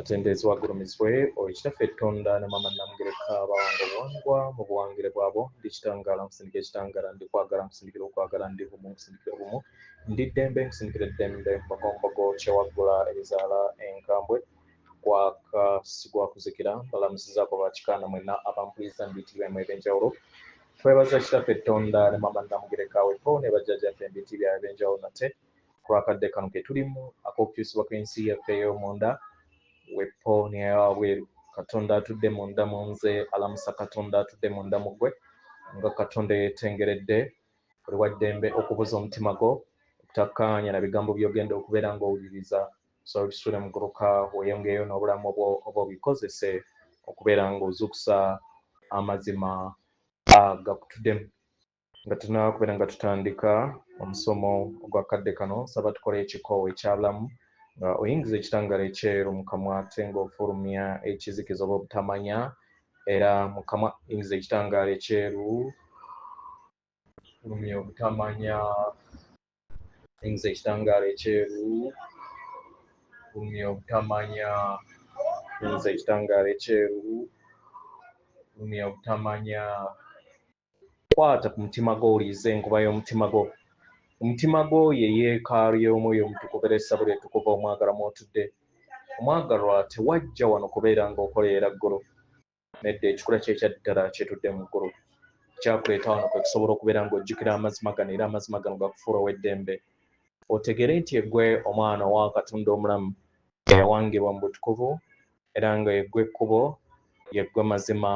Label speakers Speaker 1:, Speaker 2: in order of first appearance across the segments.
Speaker 1: atendezi wagulumizibwe Oweekitaffe Tonda ne Maama Namugereka bawangwa mu buwangire bwabo ndi kitangala nkusindika ekitangala ndi kwagala nkusindikira okwagala ndi bumu nkusindikira bumu ndi ddembe nkusindikira eddembe mbogo kyewaggula ebizaala enkambwe kwakasigwa kuzikira mbalamusizaako bakikaana mwenna abampuliriza mbitibwemu ebyenjawulo twebaza Kitaffe Tonda ne Maama Namugereka wepo ne bajjajjaffe mbitibwa ebyenjawulo nate kulwakadde kano ke tulimu ak'okukyusibwa kw'ensi yaffe ey'omunda wepo ne wabweru Katonda atudde munda mu nze alamusa Katonda atudde munda mu ggwe nga Katonda yeetengeredde buli waddembe okubuza omutima gwo okutakkaanya na bigambo by'ogenda okubeera ng'owuliriza so bisule mu guluka weeyongeyo n'obulamu oba obikozese okubeera ng'ozuukusa amazima agakutuddemu nga tunaba kubeera nga tutandika omusomo ogwakadde kano saba tukole ekikoowe ekyabulamu nga oyingiza ekitangala ekyeru mu kamwa ate ng'ofulumya ekizikiza oba obutamanya era mu kamwa yingiza ekitangala ekyeru fulumya obutamanya yingiza ekitangala ekyeru fulumya obutamanya yingiza ekitangala ekyeru fulumya obutamanya kwata ku mutima gwo owulirize enkuba y'omutima gwo omutima gwo ye yeekaalu y'omwoyo omutukuvu era essabo ly'ettukuvu omwagalwa mw'otudde omwagalwa tewajja wano kubeera ng'okoleera ggulu nedda ekikula kye ekyaddala kyetudde mu ggulu kyakuleeta wano kwe kusobola okubeera ng'ojjukira amazima gano era amazima gano gakufuula ow'eddembe otegere nti eggwe omwana owa Katonda omulamu eyawangibwa mu butukuvu era nga yeggwe ekkubo yeggwe mazima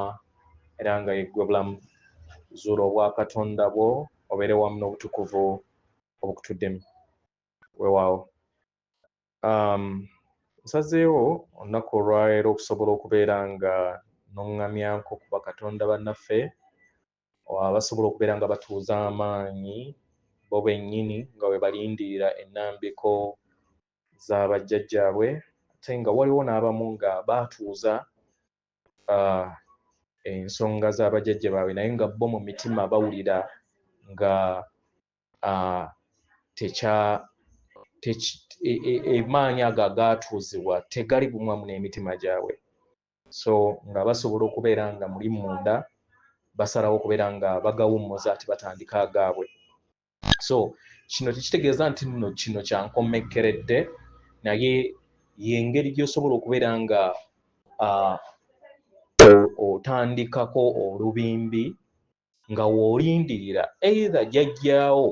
Speaker 1: era nga yeggwe bulamu zuula obwa Katonda bwo obeere wamu n'obutukuvu obukutuddemu weewaawo nsazeewo olunaku olwaleero okusobola okubeera nga noŋŋamyanko ku bakatonda bannaffe abasobola okubeera nga batuuza amaanyi bo bennyini nga we balindirira ennambiko z'abajjajjaabwe ate nga waliwo n'abamu nga baatuuza ensonga z'abajjajja baabwe naye nga bo mu mitima bawulira nga emaanyi ago agaatuuzibwa tegali bumwamu n'emitima gyabwe so nga basobola okubeera nga muli munda basalawo okubeera nga bagawummuza ati batandika agaabwe so kino tekitegeeza nti nno kino kyankomekkeredde naye y'engeri gy'osobola okubeera nga otandikako olubimbi nga w'olindirira either jjajjaawo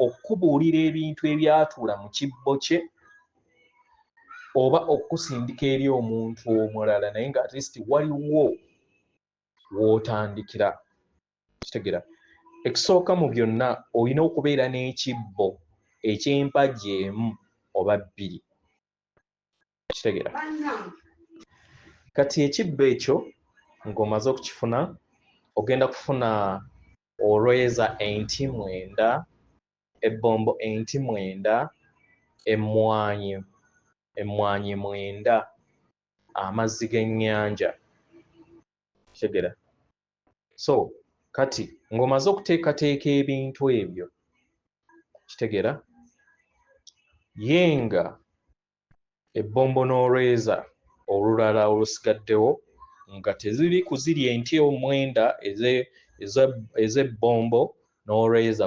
Speaker 1: okubuulira ebintu ebyatuula mu kibbo kye oba okusindika eri omuntu omulala naye nga at least waliwo w'otandikira kitegera ekisooka mu byonna olina okubeera n'ekibbo eky'empagi emu oba bbiri kitegera kati ekibbo ekyo ng'omaze okukifuna ogenda kufuna olweza enti 9 ebbombo enti 9 emmwanyi 9 amazzi g'ennyanja kitegera so kati ng'omaze okuteekateeka ebintu ebyo kitegera yenga ebbombo n'olweza olulala olusigaddewo nga teziri kuzirya enti 9 ez'ebbombo n'olweza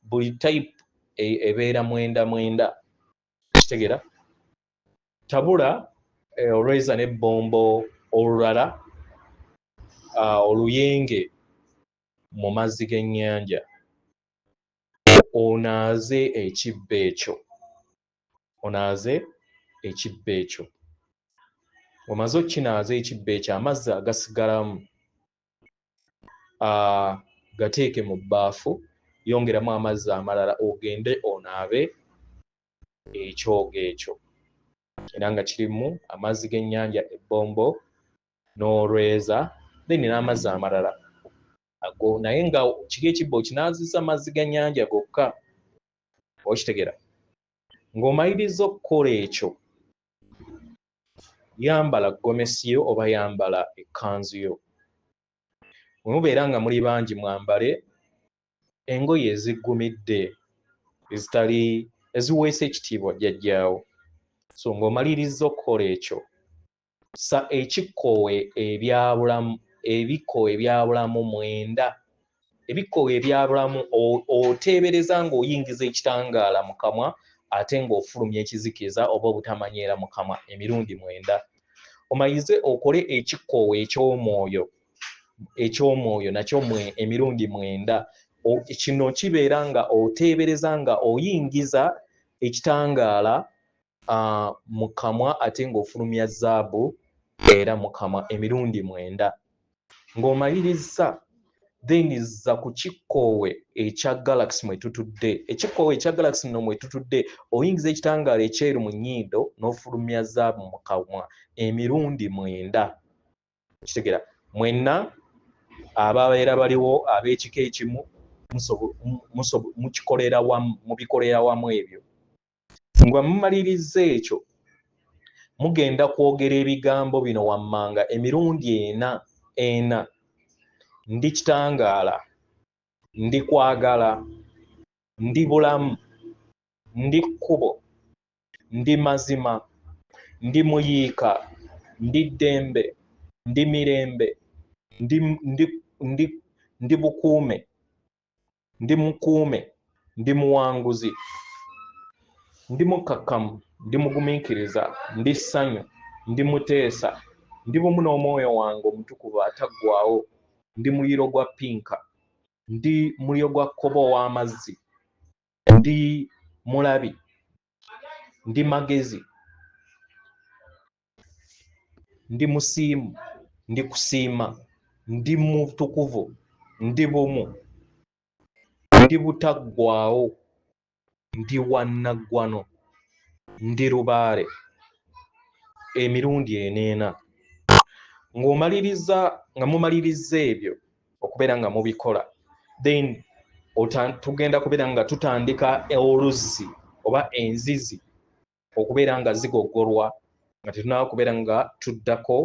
Speaker 1: buli type ebeera 9 kitegera tabula olweza n'ebbombo olulala oluyenge mu mazzi g'ennyanja onaaze ekibbo ekyo omaze okkinaaza ekibbo ekyo amazzi agasigalamu gateeke mu bbaafu yongeramu amazzi amalala ogende onaabe ekyogo ekyo era nga kirimu amazzi g'ennyanja ebbombo n'olweza then n'amazzi amalala ago naye nga kiri ekibbo kinaazizza amazzi g'ennyanja gokka okitegera ng'omaliriza okukola ekyo yambala gomesi yo oba yambala ekkanzu yo bwe mubeera nga muli bangi mwambale engoye eziggumidde eziweesa ekitiibwa jjajjaawo so ng'omaliriza okukola ekyo sa ekikkowe ebyabulamu ebikkowe ebyabulamu 9 ebikkowe ebyabulamu oteebereza ng'oyingiza ekitangaala mu kamwa ate ng'ofulumya ekizikiza oba obutamanyiira mu kamwa emirundi 9 omalirize okole ekikkowe eky'omwoyo nakyo emirundi 9 kino kibeera nga oteebereza nga oyingiza ekitangaala mu kamwa ate ng'ofulumya zaabu era mu kamwa emirundi 9 ng'omaliriza then za ku kikkoowe ekya galaxy mwe tutudde ekikkoowe ekya galaxy no mwe tutudde oyingiza ekitangaala ekyeru mu nnyindo n'ofulumya zaabu mu kamwa emirundi 9 kitegera mwenna ababeera baliwo ab'ekika ekimu mubikolera wamu ebyo nga mumaliriza ekyo mugenda kwogera ebigambo bino wammanga emirundi 4 ndi kitangaala ndi kwagala ndi bulamu ndi kkubo ndi mazima ndi muyiika ndi ddembe ndi mirembe ndi bukuume ndi mukuume ndi muwanguzi ndi mukkakkamu ndi mugumiikiriza ndi ssanyu ndi muteesa ndi bumu n'omwoyo wange omutukuvu ataggwaawo ndi muliro gwa pinka ndi muliro gwa kkobo ow'amazzi ndi mulabi ndi magezi ndi musiimu ndi kusiima ndi mutukuvu ndi bumu ndi butaggwaawo ndi wannaggwano ndi lubaale emirundi 4 ng'omaliriza nga mumaliriza ebyo okubeera nga mubikola then tugenda kubeera nga tutandika oluzzi oba enzizi okubeera nga zigoggolwa nga tetunaba kubeera nga tuddako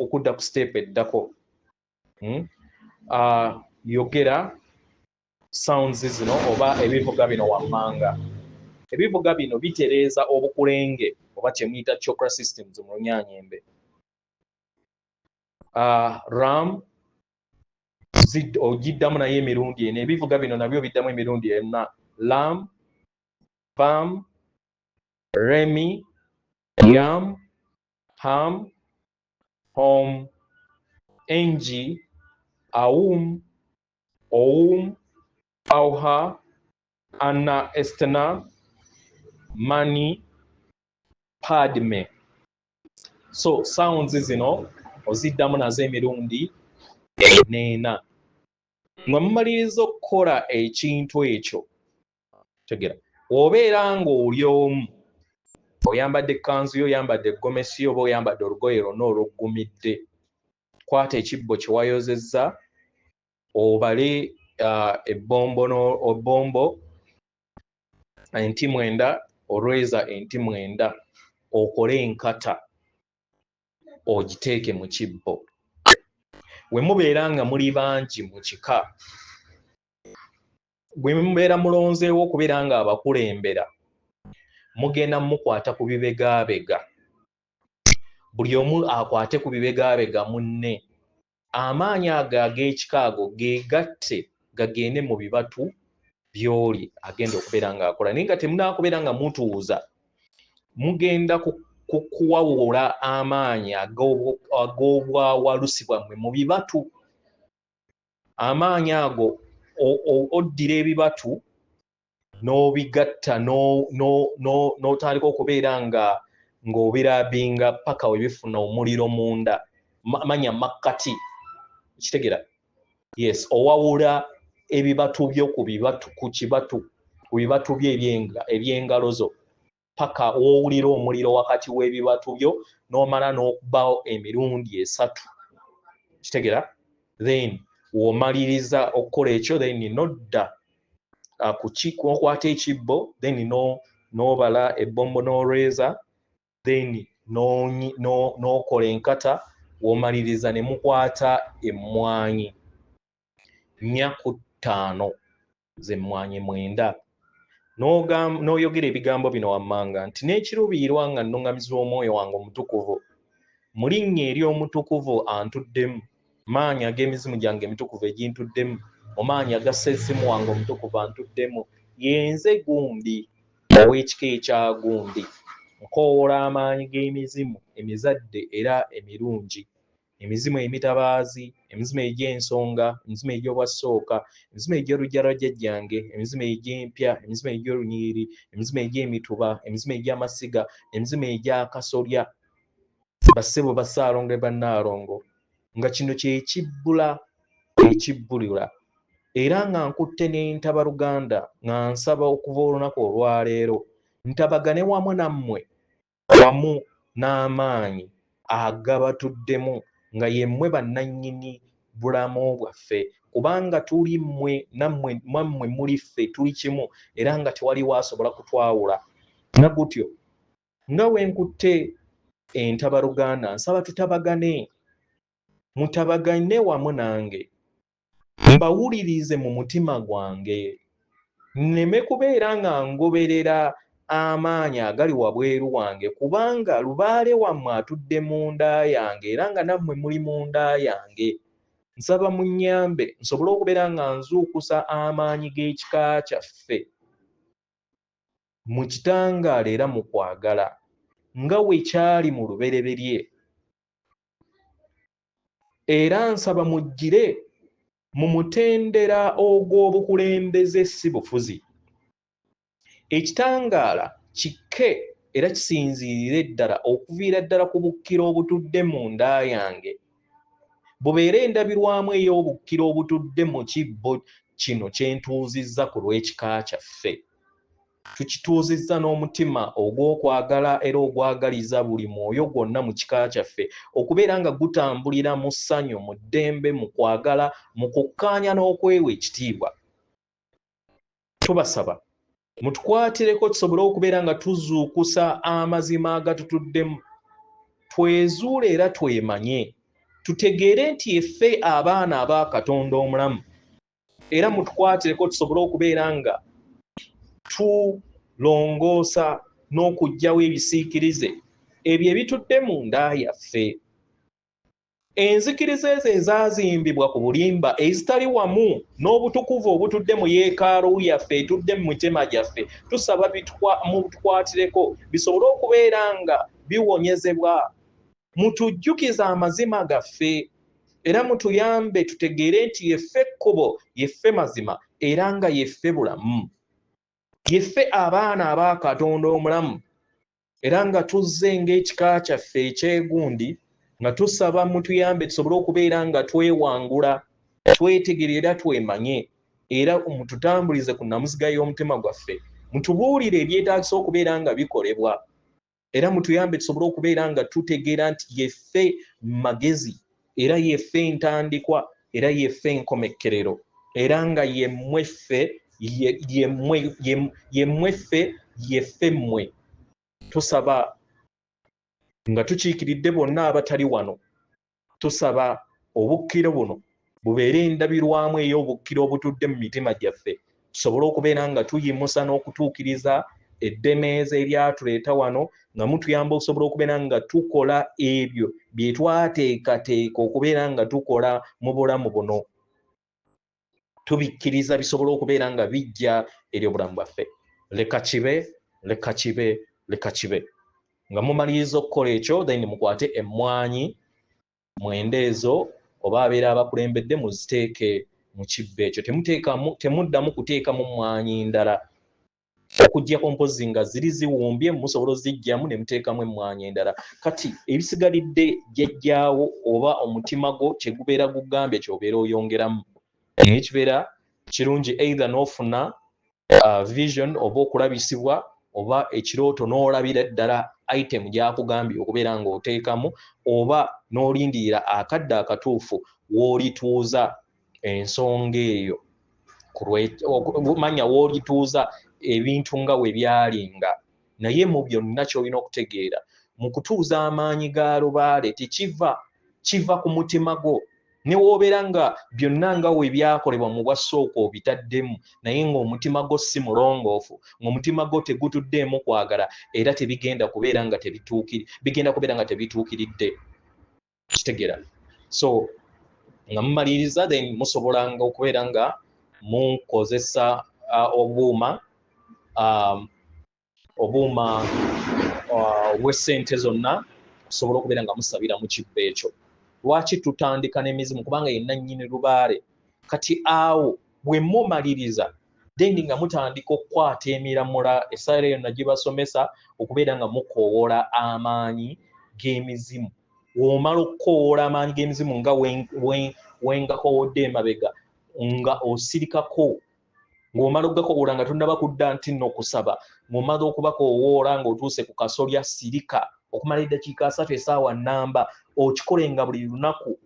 Speaker 1: okudda ku step eddako yogera sounds zino oba ebivuga bino wammanga ebivuga bino bitereeza obukulenge oba kyemuyita chakra systems mu Lunyaanyembe ram ogiddamu naye emirundi 4 ebivuga bino nabyo biddamu emirundi 4 lam pam remi yam ham hom engi aum oum auha anna estena mani padme so sounds zino oziddamu nazo emirundi 4 nga mumaliriza okukola ekintu ekyo tegera obeera ng'oli omu oyambadde ekkanzu yo oyambadde eggomesi oba oyambadde olugoye lwonna oluggumidde kwata ekibbo kye wayozezza obale ebbombo enti 9 olweza enti 9 okole enkata ogiteeke mu kibbo bwe mubeera nga muli bangi mu kika bwe mubeera mulonzeewo okubeera nga abakulembera mugenda mukwata ku bibegaabega buli omu akwate ku bibegaabega munne amaanyi ago ag'ekika ago geegatte gagende mu bibatu by'oli agenda okubeera ng'akola naye nga temunaakubeera nga mutuuza mugenda kuwawula amaanyi ag'obwawalusi bwammwe mu bibatu amaanyi ago oddira ebibatu n'obigatta n'otandika okubeera ng'obirabinga paka we bifuna omuliro munda manya makkati kitegera yes owawula ebibatu byo ku bibatu bye eby'engalo zo paka wowulira omuliro wakati w'ebibatu byo n'omala n'okubawo emirundi 3 kitegera then womaliriza okukola ekyo then nodda okwata ekibbo then n'obala ebbombo n'olweza then n'okola enkata womaliriza ne mukwata emmwanyi 4 ku 5 z'emmwanyi 9 n'oyogera ebigambo bino wammanga nti n'ekiruubirirwa nga nnuŋŋamizibwa omwoyo wange omutukuvu mu linnya ery'omutukuvu antuddemu maanyi ag'emizimu gyange emitukuvu egintuddemu mu maanyi aga ssezimu wange omutukuvu antuddemu yenze gundi ow'ekika ekya gundi nkoowoola amaanyi g'emizimu emizadde era emirungi emizimu emitabaazi emizimu egy'ensonga emizimu egy'obwasooka emizimu egy'olujjalwajjajjange emizimu egy'empya emizimu egy'olunyiriri emizimu egy'emituba emizimu egy'amasiga emizimu egy'akasolya bassebo bassaalongo bannaalongo nga kino kyekibbula ekibbulira era nga nkutte n'entabaluganda nga nsaba okuva olunaku olwaleero ntabagane wamu nammwe wamu n'amaanyi agabatuddemu nga yemmwe bannannyini bulamu bwaffe kubanga tuli mmwe mwammwe muli ffe tuli kimu era nga tewaliwo asobola kutwawula nga gutyo nga wenkutte entabaluganda nsaba tutabagane mutabagane wamu nange mbawulirize mu mutima gwange nneme kubeera nga ngoberera amaanyi agali wabweru wange kubanga lubaale wammwe atudde mu nda yange era nga nammwe muli mu nda yange nsaba munnyambe nsobole okubeera nga nzuukusa amaanyi g'ekika kyaffe mu kitangaala era mu kwagala nga wekyali mu lubereberye era nsaba mujjire mu mutendera ogw'obukulembeze si bufuzi ekitangaala kikke era kisinziirire ddala okuviira ddala ku bukkiro obutudde mu nda yange bubeere endabirwamu ey'obukkiro obutudde mu kibbo kino kye ntuuzizza ku lw'ekika kyaffe tukituuzizza n'omutima ogw'okwagala era ogwagaliza buli mwoyo gwonna mu kika kyaffe okubeera nga gutambulira mu ssanyu mu ddembe mu kwagala mu kukkaanya n'okwewa ekitiibwa tubasaba mutukwatireko tusobole okubeera nga tuzuukusa amazima agatutuddemu twezuule era twemanye tutegeere nti effe abaana aba Katonda omulamu era mutukwatireko tusobole okubeera nga tulongoosa n'okuggyawo ebisiikirize ebyo ebitudde mu nda yaffe enzikiriza ezo ezaazimbibwa ku bulimba ezitali wamu n'obutukuvu obutudde mu yeekaalu yaffe etudde mu mitima gyaffe tusaba mutukwatireko bisobole okubeera nga biwonyezebwa mutujjukiza amazima gaffe era mutuyambe tutegeere nti yeffe ekkubo yeffe mazima era nga yeffe bulamu yeffe abaana aba Katonda omulamu era nga tuzze ng'ekika kyaffe ekyegundi nga tusaba mutuyambe tusobole okubeera nga twewangula twetegerera twemanye era mututambulize ku nnamuziga y'omutima gwaffe mutubuulire ebyetaagisa okubeera nga bikolebwa era mutuyambe tusobole okubeera nga tutegeera nti yeffe magezi era yeffe ntandikwa era yeffe enkomekkerero era nga yemmweffe yeffe mmwe tusaba nga tukiikiridde bonna abatali wano tusaba obukkiro buno bubeere endabirwamu ey'obukkiro obutudde mu mitima gyaffe tusobole okubeera nga tuyimusa n'okutuukiriza eddemeeza eryatuleeta wano nga mutuyamba okusobola okubeera nga tukola ebyo bye twateekateeka okubeera nga tukola mu bulamu buno tubikkiriza bisobole okubeera nga bijja eri obulamu bwaffe leka kibe leka kibe leka kibe nga mumaliriza okukola ekyo then mukwate emmwanyi mwenda ezo oba abeera abakulembedde muziteeke mu kibbo ekyo temuddamu kuteekamu mmwanyi ndala okuggyako mpozi nga ziri ziwumbye musobola ozijjamu ne muteekamu emmwanyi endala kati ebisigalidde jjajjaawo oba omutima gwo kye gubeera gugambye ky'obeera oyongeramu ekibeera kirungi either n'ofuna vision oba okulabisibwa oba ekirooto n'olabira ddala item gyakugambye okubeera ng'oteekamu oba n'olindirira akadde akatuufu w'olituuza ensonga eyo manya w'olituuza ebintu nga we byalinga naye mu byonna ky'olina okutegeera mu kutuuza amaanyi ga lubaale tekiva kiva ku mutima gwo ne wobeera nga byonna nga we byakolebwa mu bwasooka obitaddemu naye ng'omutima gwo si mulongoofu ng'omutima gwo tegutuddeemu kwagala era bigenda kubeera nga tebituukiridde kitegera so nga mumaliriza then musobolanga okubeera nga mukozesa obuuma obw'essente zonna okusobola okubeera nga musabira mu kibbo ekyo. Lwaki tutandika n'emizimu kubanga yenna nnyini lubaale kati awo bwe mumaliriza then nga mutandika okukwata emiramula essala eyo nagibasomesa okubeera nga mukoowoola amaanyi g'emizimu. W'omala okukoowoola amaanyi g'emizimu nga wengakoowodde emabega nga osirikako ng'omala okugakoowoola nga tonnaba kudda nti nno okusaba ng'omala okubakoowoola ng'otuuse ku kasolya sirika okumala eddakiika 3 essaawa nnamba okikolenga buli lunaku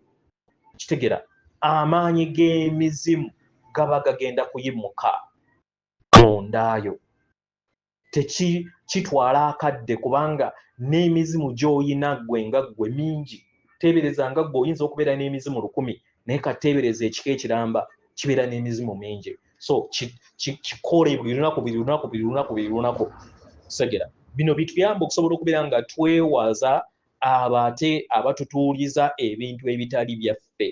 Speaker 1: kitegera amaanyi g'emizimu gaba gagenda kuyimuka mondaayo tekitwala akadde kubanga n'emizimu gy'oyina gwe nga gwe mingi teebereza nga gwe oyinza okubeera n'emizimu 1,000 naye kateebereza ekika ekiramba kibeera n'emizimu mingi so kikole buli lunaku segera bino bituyamba okusobola okubeera nga twewaza abate abatutuuliza ebintu ebitali byaffe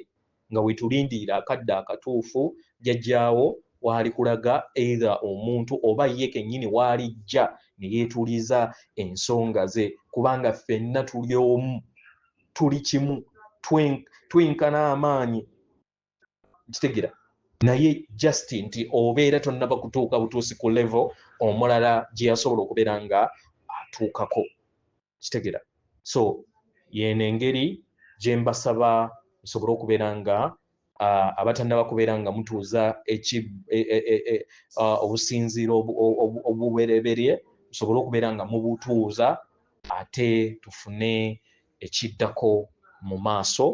Speaker 1: nga wetulindirira akadde akatuufu jjajjaawo waali kulaga either omuntu oba ye kennyini waalijja ne yeetuuliza ensonga ze kubanga ffenna tuli omu tuli kimu twinkana amaanyi kitegera naye just nti obeera tonnaba kutuuka butuusi ku level omulala gye yasobola okubeera nga atuukako kitegera so yeno engeri gye mbasaba musobole okubeera nga abatannaba kubeera nga mutuuza obusinziiro obubereberye musobole okubeera nga mubutuuza ate tufune ekiddako mu maaso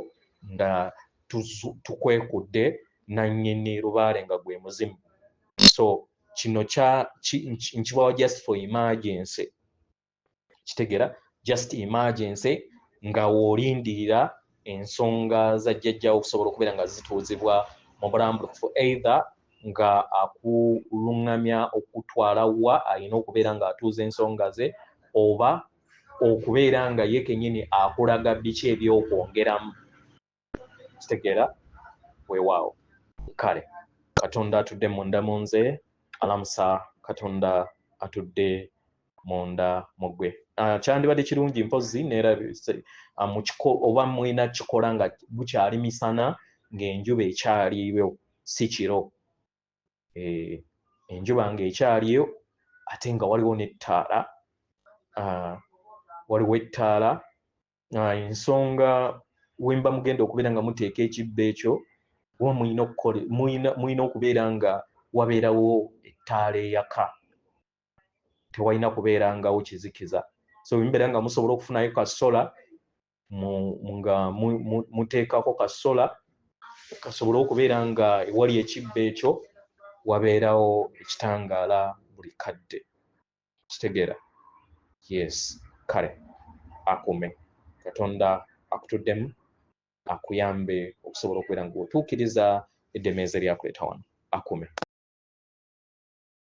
Speaker 1: nga tukwekudde nannyini lubaale nga gwe muzimu so kino nkibawa just for emergency kitegera just emergency nga w'olindirira ensonga za jjajjaawo okusobola okubeera nga zituuzibwa mu bulambulukufu either nga akuluŋŋamya okutwala wa alina okubeera ng'atuuza ensonga ze oba okubeera nga ye kennyini akulaga biki ebyokwongeramu kitegeera weewaawo kale katonda atudde munda mu nze alamusa katonda atudde munda mu ggwe kyandibadde kirungi mpozi neera oba mulina kikola nga bukyali misana ng'enjuba ekyaliyo si kiro enjuba ng'ekyaliyo ate nga waliwo n'ettaala waliwo ettaala ensonga wemba mugenda okubeera nga muteeka ekibbo ekyo oba mulina okubeera nga wabeerawo ettaala eyaka tewalina kubeera ngawo kizikiza so mbeera nga musobola okufunayo kasola nga muteekako kasola kasobole okubeera nga ewali ekibbo ekyo wabeerawo ekitangaala buli kadde kitegeera yes kale akume katonda akutuddemu akuyambe okusobola okubeera nga otuukiriza eddemeeza lyakuleeta wano akume